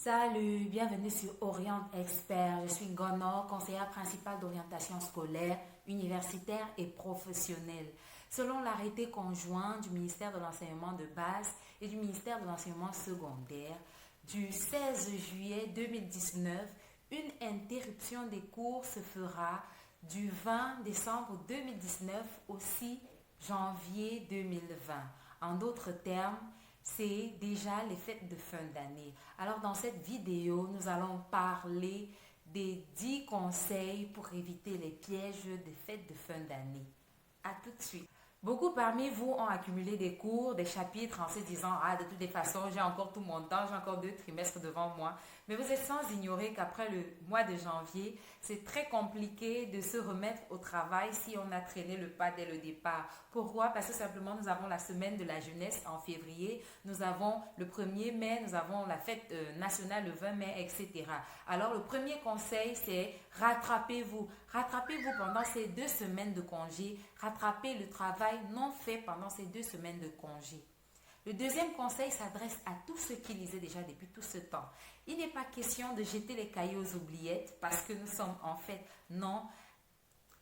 Salut, bienvenue sur Orient Expert. Je suis Gono, conseillère principale d'orientation scolaire, universitaire et professionnelle. Selon l'arrêté conjoint du ministère de l'Enseignement de base et du ministère de l'Enseignement secondaire, du 16 juillet 2019, une interruption des cours se fera du 20 décembre 2019 au 6 janvier 2020. En d'autres termes, c'est déjà les fêtes de fin d'année. Alors dans cette vidéo, nous allons parler des 10 conseils pour éviter les pièges des fêtes de fin d'année. À tout de suite. Beaucoup parmi vous ont accumulé des cours, des chapitres en se disant « Ah, de toutes les façons, j'ai encore tout mon temps, j'ai encore 2 trimestres devant moi. » Mais vous êtes sans ignorer qu'après le mois de janvier, c'est très compliqué de se remettre au travail si on a traîné le pas dès le départ. Pourquoi? Parce que simplement, nous avons la semaine de la jeunesse en février, nous avons le 1er mai, nous avons la fête nationale le 20 mai, etc. Alors, le premier conseil, c'est rattrapez-vous. Rattrapez-vous pendant ces 2 semaines de congé. Rattrapez le travail non fait pendant ces 2 semaines de congé. Le deuxième conseil s'adresse à tous ceux qui lisaient déjà depuis tout ce temps. Il n'est pas question de jeter les cahiers aux oubliettes parce que nous sommes en fait, non.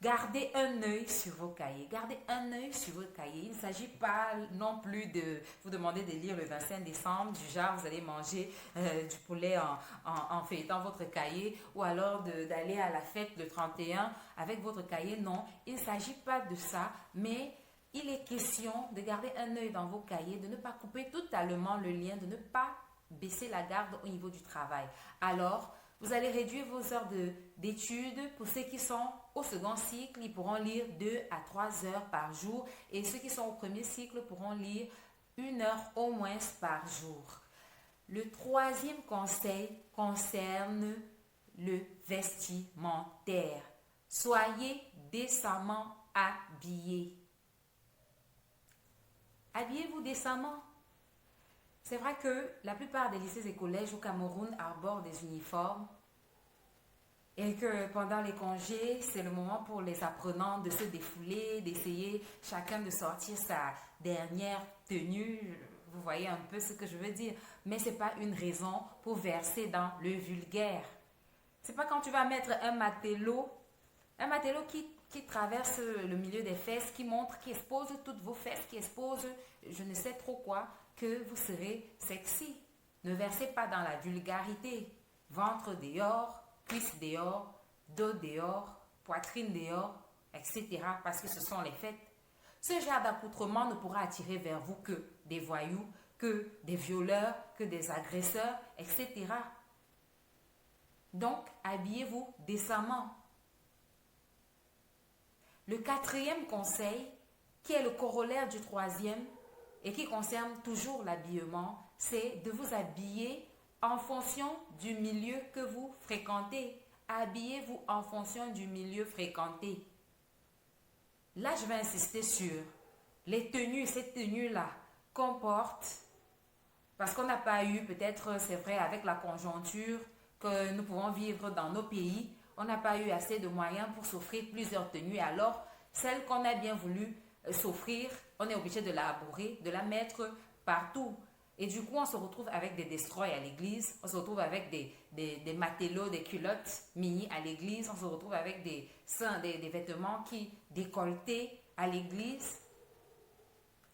Gardez un œil sur vos cahiers. Gardez un œil sur vos cahiers. Il ne s'agit pas non plus de vous demander de lire le 25 décembre, du genre vous allez manger du poulet en feuilletant votre cahier ou alors d'aller à la fête le 31 avec votre cahier. Non, il ne s'agit pas de ça, mais il est question de garder un œil dans vos cahiers, de ne pas couper totalement le lien, de ne pas baisser la garde au niveau du travail. Alors, vous allez réduire vos heures d'études. Pour ceux qui sont au second cycle, ils pourront lire 2 à 3 heures par jour. Et ceux qui sont au premier cycle pourront lire 1 heure au moins par jour. Le troisième conseil concerne le vestimentaire. Soyez décemment habillés. Habillez-vous décemment. C'est vrai que la plupart des lycées et collèges au Cameroun arborent des uniformes et que pendant les congés, c'est le moment pour les apprenants de se défouler, d'essayer chacun de sortir sa dernière tenue. Vous voyez un peu ce que je veux dire. Mais ce n'est pas une raison pour verser dans le vulgaire. Ce n'est pas quand tu vas mettre un matelot qui traverse le milieu des fesses, qui montre, qui expose toutes vos fesses, qui expose je ne sais trop quoi, que vous serez sexy. Ne versez pas dans la vulgarité. Ventre dehors, cuisse dehors, dos dehors, poitrine dehors, etc. Parce que ce sont les fêtes. Ce genre d'accoutrement ne pourra attirer vers vous que des voyous, que des violeurs, que des agresseurs, etc. Donc, habillez-vous décemment. Le quatrième conseil, qui est le corollaire du troisième et qui concerne toujours l'habillement, c'est de vous habiller en fonction du milieu que vous fréquentez. Habillez-vous en fonction du milieu fréquenté. Là, je vais insister sur les tenues, ces tenues-là comportent, parce qu'on n'a pas eu, peut-être c'est vrai avec la conjoncture que nous pouvons vivre dans nos pays, on n'a pas eu assez de moyens pour s'offrir plusieurs tenues. Alors, celle qu'on a bien voulu s'offrir, on est obligé de la abhorrer, de la mettre partout. Et du coup, on se retrouve avec des destroys à l'église, on se retrouve avec des matelots, des culottes mini à l'église, on se retrouve avec des vêtements qui décolletés à l'église.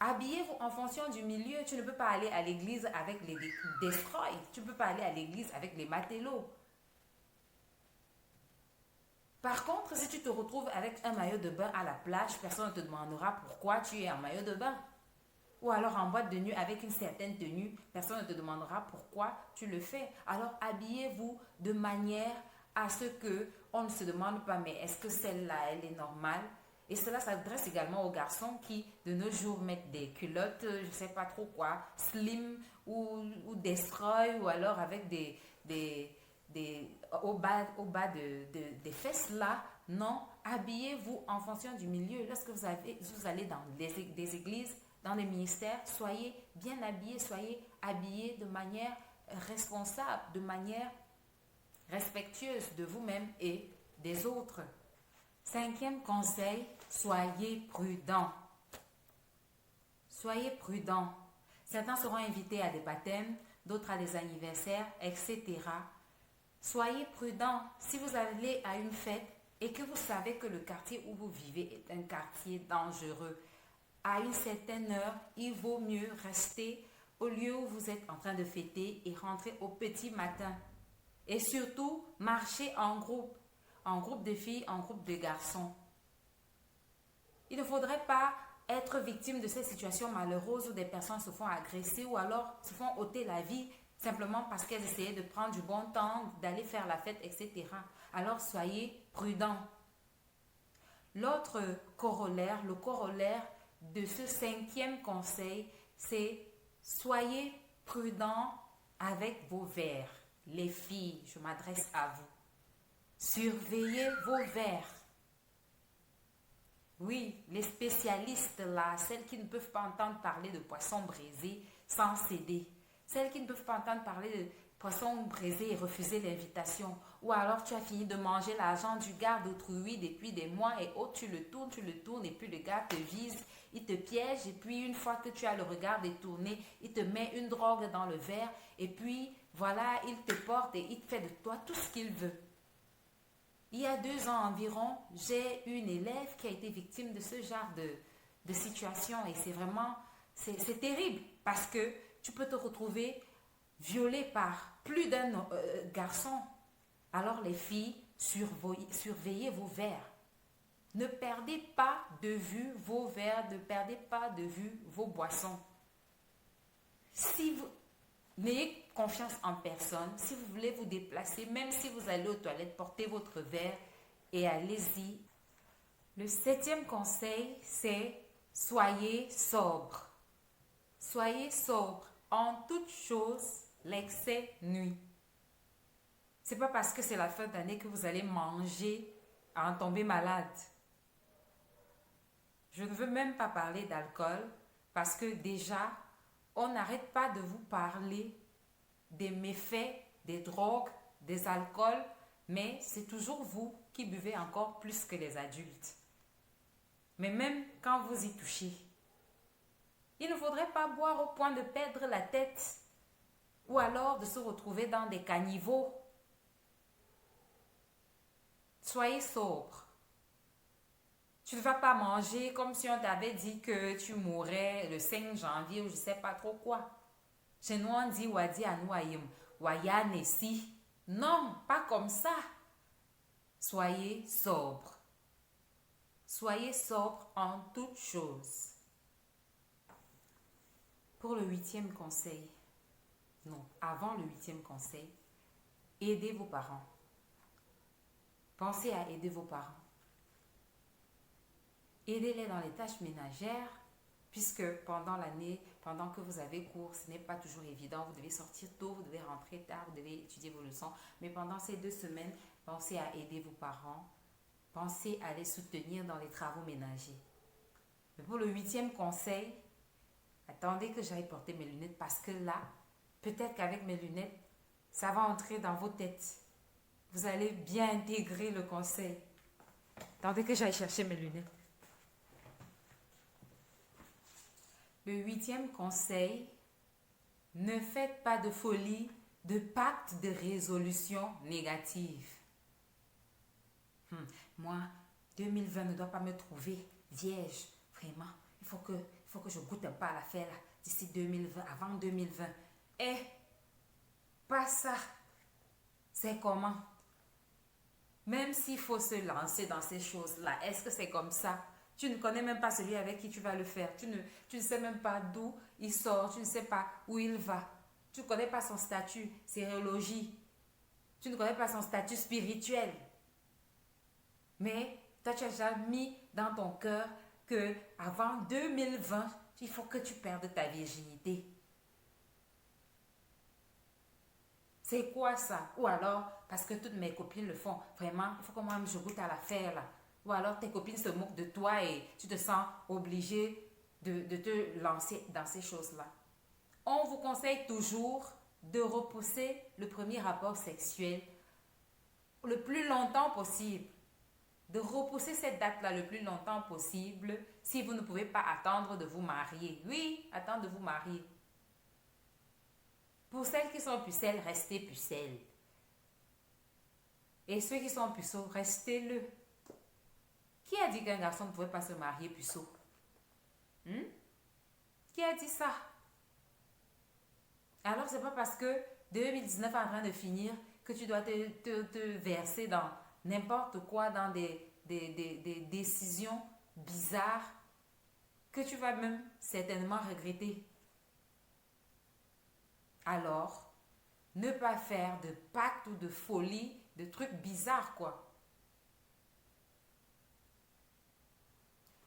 Habillez-vous en fonction du milieu. Tu ne peux pas aller à l'église avec les destroys, tu ne peux pas aller à l'église avec les matelots. Par contre, si tu te retrouves avec un maillot de bain à la plage, personne ne te demandera pourquoi tu es en maillot de bain. Ou alors en boîte de nuit avec une certaine tenue, personne ne te demandera pourquoi tu le fais. Alors habillez-vous de manière à ce qu'on ne se demande pas, mais est-ce que celle-là, elle est normale? Et cela s'adresse également aux garçons qui, de nos jours, mettent des culottes, je ne sais pas trop quoi, slim ou destroy, ou alors avec au bas des fesses là. Non, habillez-vous en fonction du milieu. Lorsque vous allez dans des églises, dans les ministères, soyez bien habillés, soyez habillés de manière responsable, de manière respectueuse de vous-même et des autres. Cinquième conseil, soyez prudents. Soyez prudents. Certains seront invités à des baptêmes, d'autres à des anniversaires, etc. Soyez prudents. Si vous allez à une fête et que vous savez que le quartier où vous vivez est un quartier dangereux, à une certaine heure, il vaut mieux rester au lieu où vous êtes en train de fêter et rentrer au petit matin. Et surtout, marcher en groupe de filles, en groupe de garçons. Il ne faudrait pas être victime de ces situations malheureuses où des personnes se font agresser ou alors se font ôter la vie simplement parce qu'elles essayaient de prendre du bon temps, d'aller faire la fête, etc. Alors soyez prudents. L'autre corollaire, le corollaire de ce 5e conseil, c'est soyez prudents avec vos verres. Les filles, je m'adresse à vous. Surveillez vos verres. Oui, les spécialistes là, celles qui ne peuvent pas entendre parler de poisson braisé sans céder. Celles qui ne peuvent pas entendre parler de poisson braisé et refuser l'invitation. Ou alors tu as fini de manger l'argent du gars d'autrui depuis des mois et oh, tu le tournes et puis le gars te vise, il te piège et puis une fois que tu as le regard détourné, il te met une drogue dans le verre et puis voilà, il te porte et il fait de toi tout ce qu'il veut. Il y a 2 ans environ, j'ai une élève qui a été victime de ce genre de situation et c'est vraiment, c'est terrible parce que tu peux te retrouver violée par plus d'un garçon. Alors les filles, surveillez vos verres. Ne perdez pas de vue vos verres, ne perdez pas de vue vos boissons. Si vous n'ayez confiance en personne, si vous voulez vous déplacer, même si vous allez aux toilettes, portez votre verre et allez-y. Le 7e conseil, c'est soyez sobre. Soyez sobre. En toute chose, l'excès nuit. C'est pas parce que c'est la fin d'année que vous allez manger à en tomber malade. Je ne veux même pas parler d'alcool parce que déjà, on n'arrête pas de vous parler des méfaits, des drogues, des alcools, mais c'est toujours vous qui buvez encore plus que les adultes. Mais même quand vous y touchez, il ne faudrait pas boire au point de perdre la tête ou alors de se retrouver dans des caniveaux. Soyez sobre. Tu ne vas pas manger comme si on t'avait dit que tu mourrais le 5 janvier ou je ne sais pas trop quoi. Chez nous, on dit Wadi Anouayim, Wayanesi. Non, pas comme ça. Soyez sobre. Soyez sobre en toutes choses. Pour le 8e conseil, non, avant le 8e conseil, aidez vos parents. Pensez à aider vos parents. Aidez-les dans les tâches ménagères, puisque pendant l'année, pendant que vous avez cours, ce n'est pas toujours évident. Vous devez sortir tôt, vous devez rentrer tard, vous devez étudier vos leçons. Mais pendant ces 2 semaines, pensez à aider vos parents. Pensez à les soutenir dans les travaux ménagers. Mais pour le 8e conseil, attendez que j'aille porter mes lunettes parce que là, peut-être qu'avec mes lunettes, ça va entrer dans vos têtes. Vous allez bien intégrer le conseil. Attendez que j'aille chercher mes lunettes. Le 8e conseil, ne faites pas de folie, de pacte de résolution négative. Moi, 2020 ne doit pas me trouver vierge. Vraiment, il faut que je goûte un peu à l'affaire d'ici 2020, avant 2020. Pas ça. C'est comment? Même s'il faut se lancer dans ces choses-là, est-ce que c'est comme ça? Tu ne connais même pas celui avec qui tu vas le faire. Tu ne sais même pas d'où il sort. Tu ne sais pas où il va. Tu ne connais pas son statut sérologie. Tu ne connais pas son statut spirituel. Mais toi, tu as déjà mis dans ton cœur que avant 2020, il faut que tu perdes ta virginité. C'est quoi ça? Ou alors, parce que toutes mes copines le font, vraiment, il faut que moi je goûte à l'affaire là. Ou alors tes copines se moquent de toi et tu te sens obligé de te lancer dans ces choses-là. On vous conseille toujours de repousser le premier rapport sexuel le plus longtemps possible. De repousser cette date-là le plus longtemps possible si vous ne pouvez pas attendre de vous marier. Oui, attendre de vous marier. Pour celles qui sont pucelles, restez pucelles. Et ceux qui sont puceaux, restez-le. Qui a dit qu'un garçon ne pouvait pas se marier puceau? Qui a dit ça? Alors, c'est pas parce que 2019 est en train de finir que tu dois te verser dans n'importe quoi, dans des décisions bizarres que tu vas même certainement regretter. Alors, ne pas faire de pacte ou de folie, de trucs bizarres, quoi.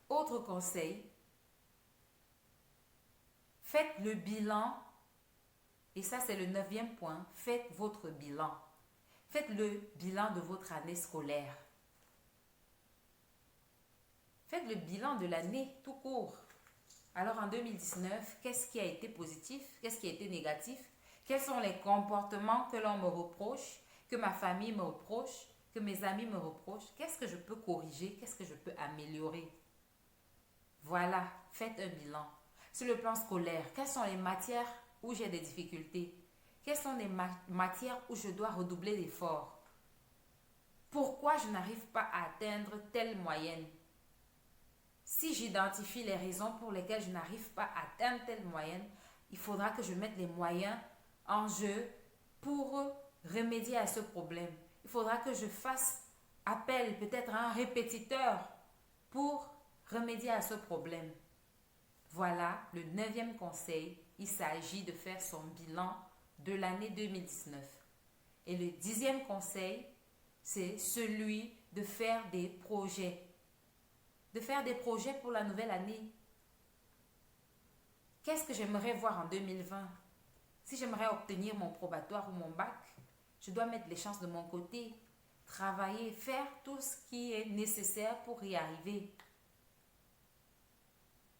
Autre conseil, faites le bilan, et ça c'est le 9e point, faites votre bilan. Faites le bilan de votre année scolaire. Faites le bilan de l'année tout court. Alors en 2019, qu'est-ce qui a été positif? Qu'est-ce qui a été négatif? Quels sont les comportements que l'on me reproche, que ma famille me reproche, que mes amis me reprochent? Qu'est-ce que je peux corriger? Qu'est-ce que je peux améliorer? Voilà, faites un bilan. Sur le plan scolaire, quelles sont les matières où j'ai des difficultés? Quelles sont les matières où je dois redoubler d'efforts? Pourquoi je n'arrive pas à atteindre telle moyenne? Si j'identifie les raisons pour lesquelles je n'arrive pas à atteindre telle moyenne, il faudra que je mette les moyens en jeu pour remédier à ce problème. Il faudra que je fasse appel peut-être à un répétiteur pour remédier à ce problème. Voilà le 9e conseil. Il s'agit de faire son bilan de l'année 2019. Et le 10e conseil, c'est celui de faire des projets. De faire des projets pour la nouvelle année. Qu'est-ce que j'aimerais voir en 2020? Si j'aimerais obtenir mon probatoire ou mon bac, je dois mettre les chances de mon côté, travailler, faire tout ce qui est nécessaire pour y arriver.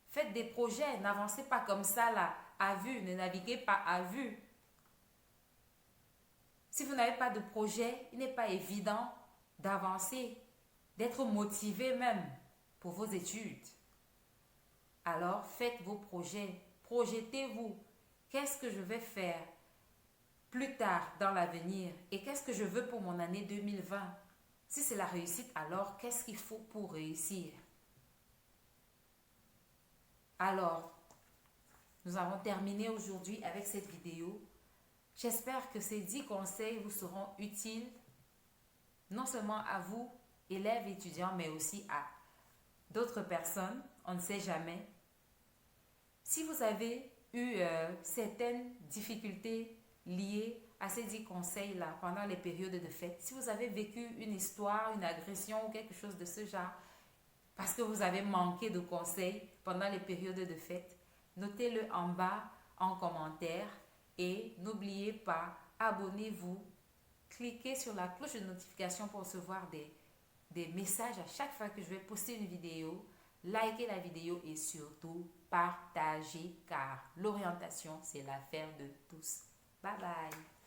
Faites des projets, n'avancez pas comme ça là, à vue, ne naviguez pas à vue. Si vous n'avez pas de projet, il n'est pas évident d'avancer, d'être motivé même pour vos études. Alors faites vos projets, projetez-vous. Qu'est-ce que je vais faire plus tard dans l'avenir et qu'est-ce que je veux pour mon année 2020? Si c'est la réussite, alors qu'est-ce qu'il faut pour réussir? Alors, nous avons terminé aujourd'hui avec cette vidéo. J'espère que ces 10 conseils vous seront utiles, non seulement à vous, élèves, étudiants, mais aussi à d'autres personnes. On ne sait jamais. Si vous avez eu certaines difficultés liées à ces 10 conseils-là pendant les périodes de fête, si vous avez vécu une histoire, une agression ou quelque chose de ce genre, parce que vous avez manqué de conseils pendant les périodes de fête, notez-le en bas en commentaire et n'oubliez pas, abonnez-vous, cliquez sur la cloche de notification pour recevoir des messages à chaque fois que je vais poster une vidéo, likez la vidéo et surtout partagez car l'orientation c'est l'affaire de tous. Bye bye.